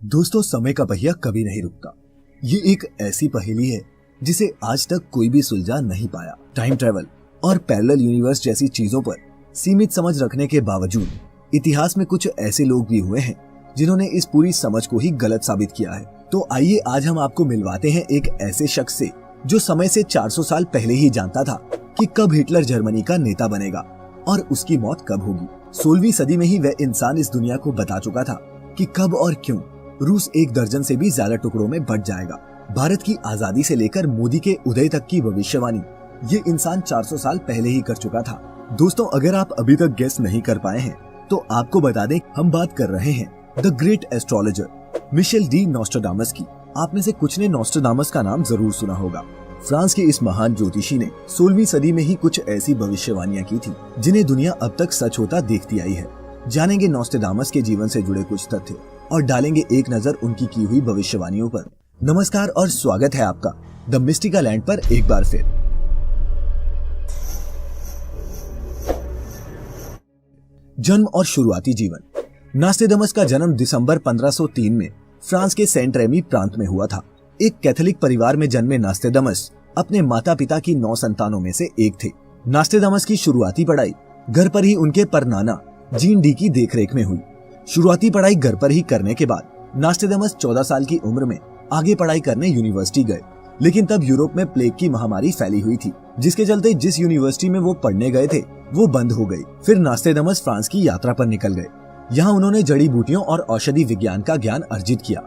दोस्तों, समय का पहिया कभी नहीं रुकता। ये एक ऐसी पहेली है जिसे आज तक कोई भी सुलझा नहीं पाया। टाइम ट्रेवल और पैरेलल यूनिवर्स जैसी चीजों पर सीमित समझ रखने के बावजूद इतिहास में कुछ ऐसे लोग भी हुए हैं जिन्होंने इस पूरी समझ को ही गलत साबित किया है। तो आइए आज हम आपको मिलवाते हैं एक ऐसे शख्स से जो समय से 400 साल पहले ही जानता था कि कब हिटलर जर्मनी का नेता बनेगा और उसकी मौत कब होगी। 16वीं सदी में ही वह इंसान इस दुनिया को बता चुका था कि कब और क्यों रूस 1 दर्जन से भी ज्यादा टुकड़ों में बंट जाएगा। भारत की आजादी से लेकर मोदी के उदय तक की भविष्यवाणी ये इंसान 400 साल पहले ही कर चुका था। दोस्तों, अगर आप अभी तक गेस नहीं कर पाए हैं तो आपको बता दें, हम बात कर रहे हैं the great astrologer Michel de Nostradamus की। आप में से कुछ ने नॉस्ट्राडामस का नाम जरूर सुना होगा। फ्रांस के इस महान ज्योतिषी ने 16वीं सदी में ही कुछ ऐसी भविष्यवाणियां की थी जिन्हें दुनिया अब तक सच होता देखती आई है। जानेंगे नॉस्ट्राडामस के जीवन से जुड़े कुछ तथ्य और डालेंगे एक नजर उनकी की हुई भविष्यवाणियों पर। नमस्कार और स्वागत है आपका द मिस्टिका लैंड पर एक बार फिर। जन्म और शुरुआती जीवन। नॉस्ट्राडामस का जन्म दिसंबर 1503 में फ्रांस के सेंट रेमी प्रांत में हुआ था। एक कैथोलिक परिवार में जन्मे नॉस्ट्राडामस अपने माता पिता की 9 संतानों में से एक थे। नॉस्ट्राडामस की शुरुआती पढ़ाई घर पर ही उनके परनाना जीन डी की देखरेख में हुई। शुरुआती पढ़ाई घर पर ही करने के बाद नॉस्ट्राडामस 14 साल की उम्र में आगे पढ़ाई करने यूनिवर्सिटी गए, लेकिन तब यूरोप में प्लेग की महामारी फैली हुई थी, जिसके चलते जिस यूनिवर्सिटी में वो पढ़ने गए थे वो बंद हो गई। फिर नॉस्ट्राडामस फ्रांस की यात्रा पर निकल गए। यहाँ उन्होंने जड़ी बूटियों और औषधि विज्ञान का ज्ञान अर्जित किया।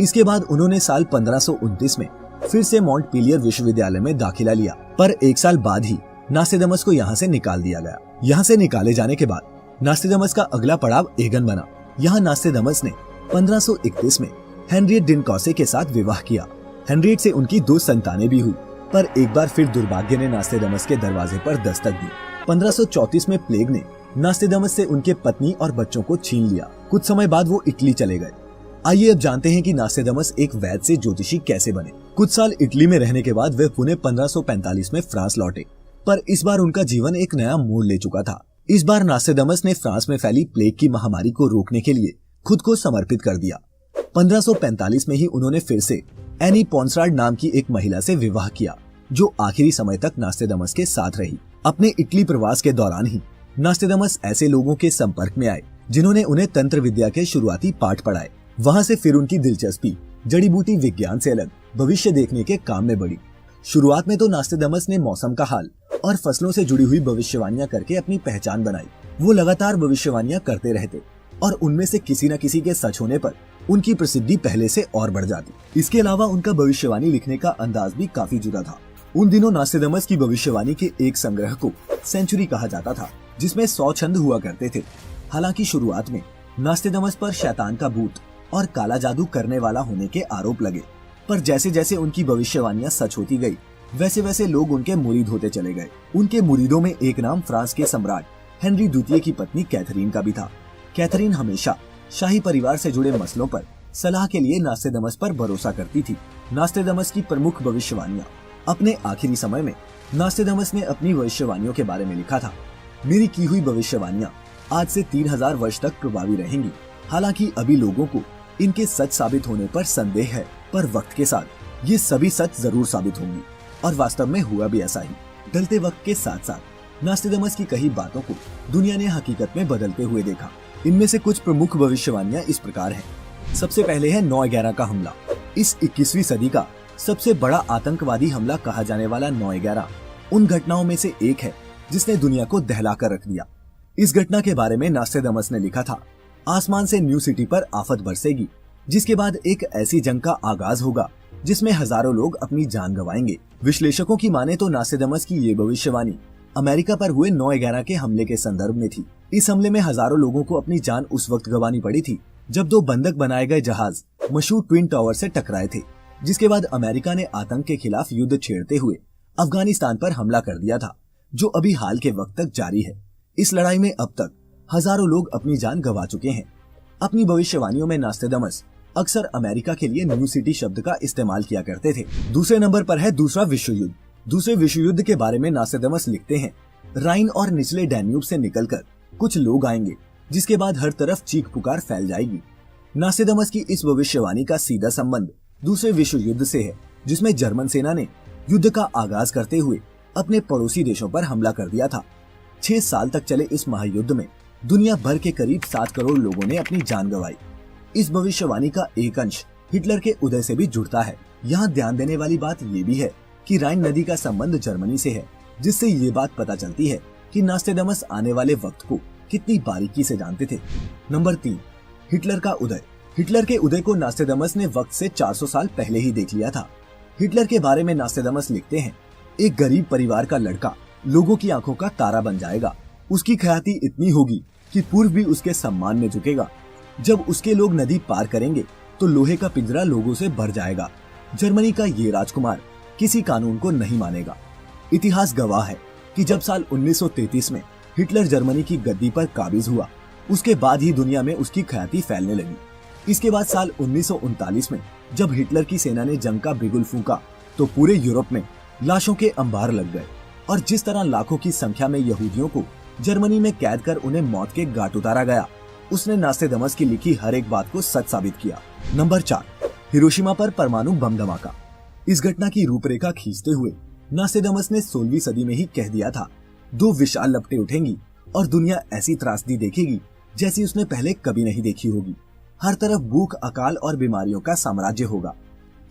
इसके बाद उन्होंने साल 1529 में फिर से मॉन्टपेलियर विश्वविद्यालय में दाखिला लिया, पर 1 साल बाद ही नॉस्ट्राडामस को यहाँ से निकाल दिया गया। यहाँ से निकाले जाने के बाद नॉस्ट्राडामस का अगला पड़ाव एगन बना। यहाँ नॉस्ट्राडामस ने 1531 में हेनरिएट डिनकॉसे के साथ विवाह किया। हेनरिएट से उनकी 2 संतानें भी हुई, पर एक बार फिर दुर्भाग्य ने नॉस्ट्राडामस के दरवाजे पर दस्तक दी। 1534 में प्लेग ने नॉस्ट्राडामस से उनके पत्नी और बच्चों को छीन लिया। कुछ समय बाद वो इटली चले गए। आइए अब जानते हैं कि नॉस्ट्राडामस एक वैद्य से ज्योतिषी कैसे बने। कुछ साल इटली में रहने के बाद वे पुणे 1545 में फ्रांस लौटे, पर इस बार उनका जीवन एक नया मोड़ ले चुका था। इस बार नॉस्ट्राडामस ने फ्रांस में फैली प्लेग की महामारी को रोकने के लिए खुद को समर्पित कर दिया। 1545 में ही उन्होंने फिर से एनी पॉन्सरार्ड नाम की एक महिला से विवाह किया, जो आखिरी समय तक नॉस्ट्राडामस के साथ रही। अपने इटली प्रवास के दौरान ही नॉस्ट्राडामस ऐसे लोगों के संपर्क में आए जिन्होंने उन्हें तंत्र विद्या के शुरुआती पाठ पढ़ाए। वहाँ से फिर उनकी दिलचस्पी जड़ी बूटी विज्ञान से अलग भविष्य देखने के काम में बढ़ी। शुरुआत में तो नॉस्ट्राडामस ने मौसम का हाल और फसलों से जुड़ी हुई भविष्यवाणियां करके अपनी पहचान बनाई। वो लगातार भविष्यवाणियां करते रहते और उनमें से किसी न किसी के सच होने पर उनकी प्रसिद्धि पहले से और बढ़ जाती। इसके अलावा उनका भविष्यवाणी लिखने का अंदाज भी काफी जुदा था। उन दिनों नॉस्ट्राडामस की भविष्यवाणी के एक संग्रह को सेंचुरी कहा जाता था, जिसमें 100 छंद हुआ करते थे। हालांकि शुरुआत में नॉस्ट्राडामस पर शैतान का भूत और काला जादू करने वाला होने के आरोप लगे, पर जैसे जैसे उनकी भविष्यवाणियां सच होती गई वैसे वैसे लोग उनके मुरीद होते चले गए। उनके मुरीदों में एक नाम फ्रांस के सम्राट हेनरी द्वितीय की पत्नी कैथरीन का भी था। कैथरीन हमेशा शाही परिवार से जुड़े मसलों पर सलाह के लिए नॉस्ट्राडामस पर भरोसा करती थी। नॉस्ट्राडामस की प्रमुख भविष्यवाणियां। अपने आखिरी समय में नॉस्ट्राडामस ने अपनी भविष्यवाणियों के बारे में लिखा था, मेरी की हुई भविष्यवाणियां आज से 3000 वर्ष तक प्रभावी रहेंगी। हालांकि अभी लोगों को इनके सच साबित होने पर संदेह है, पर वक्त के साथ ये सभी सच जरूर साबित होंगी। और वास्तव में हुआ भी ऐसा ही। ढलते वक्त के साथ साथ नॉस्ट्राडामस की कई बातों को दुनिया ने हकीकत में बदलते हुए देखा। इनमें से कुछ प्रमुख भविष्यवाणियां इस प्रकार हैं। सबसे पहले है 9/11 का हमला। इस 21वीं सदी का सबसे बड़ा आतंकवादी हमला कहा जाने वाला 9/11 उन घटनाओं में से एक है जिसने दुनिया को दहला कर रख दिया। इस घटना के बारे में नॉस्ट्राडामस ने लिखा था, आसमान से न्यू सिटी पर आफत बरसेगी, जिसके बाद एक ऐसी जंग का आगाज होगा जिसमें हजारों लोग अपनी जान गंवाएंगे। विश्लेषकों की माने तो नॉस्ट्राडामस की ये भविष्यवाणी अमेरिका पर हुए 9/11 के हमले के संदर्भ में थी। इस हमले में हजारों लोगों को अपनी जान उस वक्त गंवानी पड़ी थी जब 2 बंधक बनाए गए जहाज मशहूर ट्विन टावर से टकराए थे, जिसके बाद अमेरिका ने आतंक के खिलाफ युद्ध छेड़ते हुए अफगानिस्तान पर हमला कर दिया था, जो अभी हाल के वक्त तक जारी है। इस लड़ाई में अब तक हजारों लोग अपनी जान गंवा चुके हैं। अपनी भविष्यवाणियों में नॉस्ट्राडामस अक्सर अमेरिका के लिए न्यू सिटी शब्द का इस्तेमाल किया करते थे। दूसरे नंबर पर है दूसरा विश्व युद्ध। दूसरे विश्व युद्ध के बारे में नॉस्ट्राडामस लिखते हैं, राइन और निचले डैन्यूब से निकलकर कुछ लोग आएंगे, जिसके बाद हर तरफ चीख पुकार फैल जाएगी। नास्टेडमस की इस भविष्यवाणी का सीधा संबंध दूसरे विश्व युद्ध से है, जिसमें जर्मन सेना ने युद्ध का आगाज करते हुए अपने पड़ोसी देशों पर हमला कर दिया था। 6 साल तक चले इस महायुद्ध में दुनिया भर के करीब 7 करोड़ लोगों ने अपनी जान गंवाई। इस भविष्यवाणी का एक अंश हिटलर के उदय से भी जुड़ता है। यहाँ ध्यान देने वाली बात ये भी है कि राइन नदी का संबंध जर्मनी से है, जिससे ये बात पता चलती है कि नास्टेडमस आने वाले वक्त को कितनी बारीकी से जानते थे। नंबर 3, हिटलर का उदय। हिटलर के उदय को नास्टेडमस ने वक्त से 400 साल पहले ही देख लिया था। हिटलर के बारे में नास्टेडमस लिखते हैं, एक गरीब परिवार का लड़का लोगों की आंखों का तारा बन जाएगा। उसकी ख्याति इतनी होगी कि पूर्व भी उसके सम्मान में झुकेगा। जब उसके लोग नदी पार करेंगे तो लोहे का पिंजरा लोगों से भर जाएगा। जर्मनी का ये राजकुमार किसी कानून को नहीं मानेगा। इतिहास गवाह है कि जब साल 1933 में हिटलर जर्मनी की गद्दी पर काबिज हुआ, उसके बाद ही दुनिया में उसकी ख्याति फैलने लगी। इसके बाद साल 1939 में जब हिटलर की सेना ने जंग का बिगुल फूंका तो पूरे यूरोप में लाशों के अंबार लग गए, और जिस तरह लाखों की संख्या में यहूदियों को जर्मनी में कैद कर उन्हें मौत के घाट उतारा गया, उसने नास्टेडमस की लिखी हर एक बात को सच साबित किया। नंबर 4, हिरोशिमा पर परमाणु बम धमाका। इस घटना की रूपरेखा खींचते हुए नास्टेडमस ने 16वीं सदी में ही कह दिया था, 2 विशाल लपटें उठेंगी और दुनिया ऐसी त्रासदी देखेगी जैसी उसने पहले कभी नहीं देखी होगी। हर तरफ भूख, अकाल और बीमारियों का साम्राज्य होगा।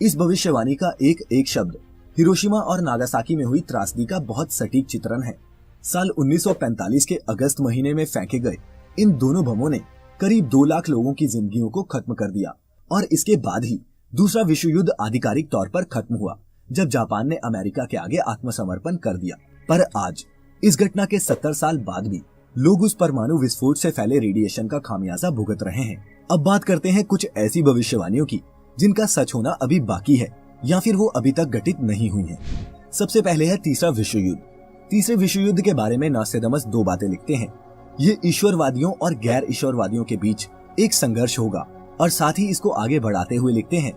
इस भविष्यवाणी का एक एक शब्द हिरोशिमा और नागासाकी में हुई त्रासदी का बहुत सटीक चित्रण है। साल 1945 के अगस्त महीने में फेंके गए इन दोनों बमों ने करीब 2 लाख लोगों की जिंदगियों को खत्म कर दिया, और इसके बाद ही दूसरा विश्व युद्ध आधिकारिक तौर पर खत्म हुआ जब जापान ने अमेरिका के आगे आत्मसमर्पण कर दिया। पर आज इस घटना के 70 साल बाद भी लोग उस परमाणु विस्फोट से फैले रेडिएशन का खामियाजा भुगत रहे हैं। अब बात करते हैं कुछ ऐसी भविष्यवाणियों की जिनका सच होना अभी बाकी है या फिर वो अभी तक घटित नहीं हुई है। सबसे पहले है तीसरा विश्व युद्ध। तीसरे विश्व युद्ध के बारे में नास्टेडमस 2 बातें लिखते हैं। ये ईश्वरवादियों और गैर ईश्वरवादियों के बीच एक संघर्ष होगा, और साथ ही इसको आगे बढ़ाते हुए लिखते हैं,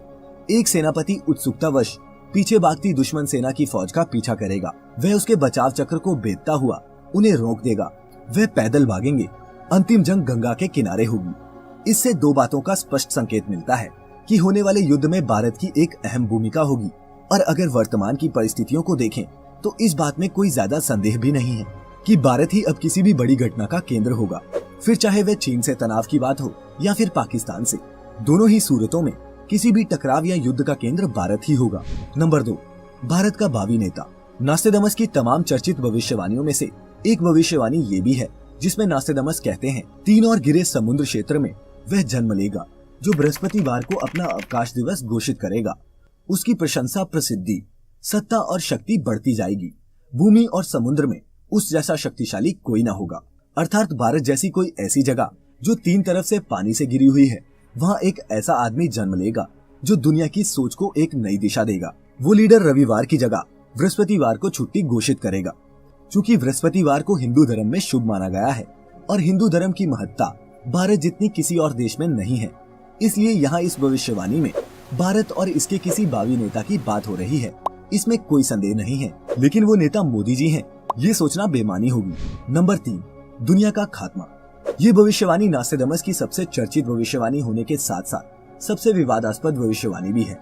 एक सेनापति उत्सुकतावश पीछे भागती दुश्मन सेना की फौज का पीछा करेगा। वह उसके बचाव चक्र को भेदता हुआ उन्हें रोक देगा। वह पैदल भागेंगे। अंतिम जंग गंगा के किनारे होगी। इससे 2 बातों का स्पष्ट संकेत मिलता है कि होने वाले युद्ध में भारत की एक अहम भूमिका होगी, और अगर वर्तमान की परिस्थितियों को देखें तो इस बात में कोई ज्यादा संदेह भी नहीं है कि भारत ही अब किसी भी बड़ी घटना का केंद्र होगा। फिर चाहे वह चीन से तनाव की बात हो या फिर पाकिस्तान से, दोनों ही सूरतों में किसी भी टकराव या युद्ध का केंद्र भारत ही होगा। नंबर 2, भारत का भावी नेता। नास्टेडमस की तमाम चर्चित भविष्यवाणियों में से एक भविष्यवाणी ये भी है जिसमें नास्टेडमस कहते हैं, 3 और घिरे समुद्र क्षेत्र में वह जन्म लेगा जो बृहस्पतिवार को अपना अवकाश दिवस घोषित करेगा। उसकी प्रशंसा, प्रसिद्धि, सत्ता और शक्ति बढ़ती जाएगी। भूमि और समुद्र में उस जैसा शक्तिशाली कोई न होगा। अर्थात भारत जैसी कोई ऐसी जगह जो 3 तरफ से पानी से घिरी हुई है, वहाँ एक ऐसा आदमी जन्म लेगा जो दुनिया की सोच को एक नई दिशा देगा। वो लीडर रविवार की जगह बृहस्पतिवार को छुट्टी घोषित करेगा। चूँकि बृहस्पतिवार को हिंदू धर्म में शुभ माना गया है और हिंदू धर्म की महत्ता भारत जितनी किसी और देश में नहीं है, इसलिए यहाँ इस भविष्यवाणी में भारत और इसके किसी भावी नेता की बात हो रही है। इसमें कोई संदेह नहीं है, लेकिन वो नेता मोदी जी हैं, ये सोचना बेमानी होगी। नंबर 3, दुनिया का खात्मा। ये भविष्यवाणी नास्टेडमस की सबसे चर्चित भविष्यवाणी होने के साथ साथ सबसे विवादास्पद भविष्यवाणी भी है।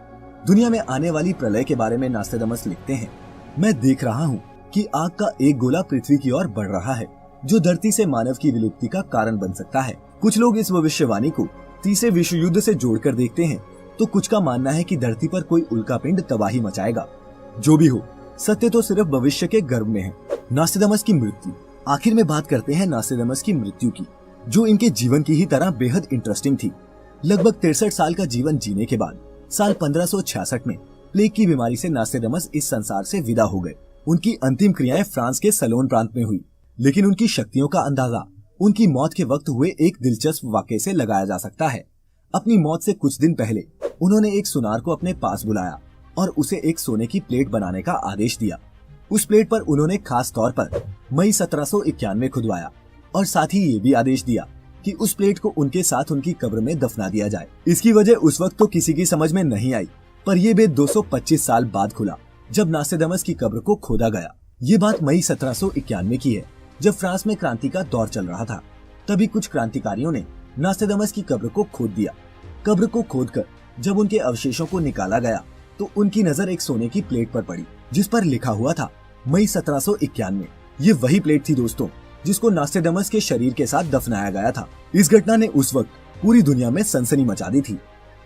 दुनिया में आने वाली प्रलय के बारे में नास्टेडमस लिखते हैं, मैं देख रहा हूँ कि आग का एक गोला पृथ्वी की ओर बढ़ रहा है जो धरती से मानव की विलुप्ति का कारण बन सकता है। कुछ लोग इस भविष्यवाणी को तीसरे विश्व युद्ध से जोड़कर देखते हैं, तो कुछ का मानना है कि धरती पर कोई उल्कापिंड तबाही मचाएगा। जो भी हो, सत्य तो सिर्फ भविष्य के गर्भ में है। नास्टेडमस की मृत्यु। आखिर में बात करते हैं नास्टेडमस की मृत्यु की, जो इनके जीवन की ही तरह बेहद इंटरेस्टिंग थी। लगभग 63 साल का जीवन जीने के बाद साल 1566 में प्लेग की बीमारी से नास्टेडमस इस संसार से विदा हो गए। उनकी अंतिम क्रियाएं फ्रांस के सलोन प्रांत में हुई, लेकिन उनकी शक्तियों का अंदाजा उनकी मौत के वक्त हुए एक दिलचस्प वाकये से लगाया जा सकता है। अपनी मौत से कुछ दिन पहले उन्होंने एक सुनार को अपने पास बुलाया और उसे एक सोने की प्लेट बनाने का आदेश दिया। उस प्लेट पर उन्होंने खास तौर पर मई 1791 खुदवाया और साथ ही ये भी आदेश दिया कि उस प्लेट को उनके साथ उनकी कब्र में दफना दिया जाए। इसकी वजह उस वक्त तो किसी की समझ में नहीं आई, पर यह भेद 225 साल बाद खुला जब नास्टेडमस की कब्र को खोदा गया। ये बात मई 1791 की है, जब फ्रांस में क्रांति का दौर चल रहा था। तभी कुछ क्रांतिकारियों ने नास्टेडमस की कब्र को खोद दिया। कब्र को खोदकर जब उनके अवशेषों को निकाला गया तो उनकी नजर एक सोने की प्लेट पर पड़ी जिस पर लिखा हुआ था मई 1791। ये वही प्लेट थी दोस्तों जिसको नास्टेडमस के शरीर के साथ दफनाया गया था। इस घटना ने उस वक्त पूरी दुनिया में सनसनी मचा दी थी।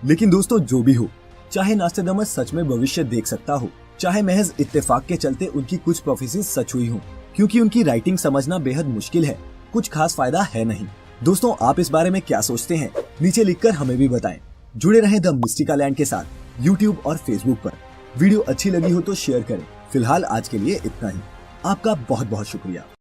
लेकिन दोस्तों जो भी हो, चाहे नास्टेडमस सच में भविष्य देख सकता हो, चाहे महज इत्तेफाक के चलते उनकी कुछ प्रोफेसीज सच हुई हो, क्योंकि उनकी राइटिंग समझना बेहद मुश्किल है, कुछ खास फायदा है नहीं। दोस्तों आप इस बारे में क्या सोचते हैं, नीचे लिखकर हमें भी बताएं। जुड़े रहें द मिस्टिका लैंड के साथ यूट्यूब और फेसबुक पर। वीडियो अच्छी लगी हो तो शेयर करें। फिलहाल आज के लिए इतना ही। आपका बहुत बहुत शुक्रिया।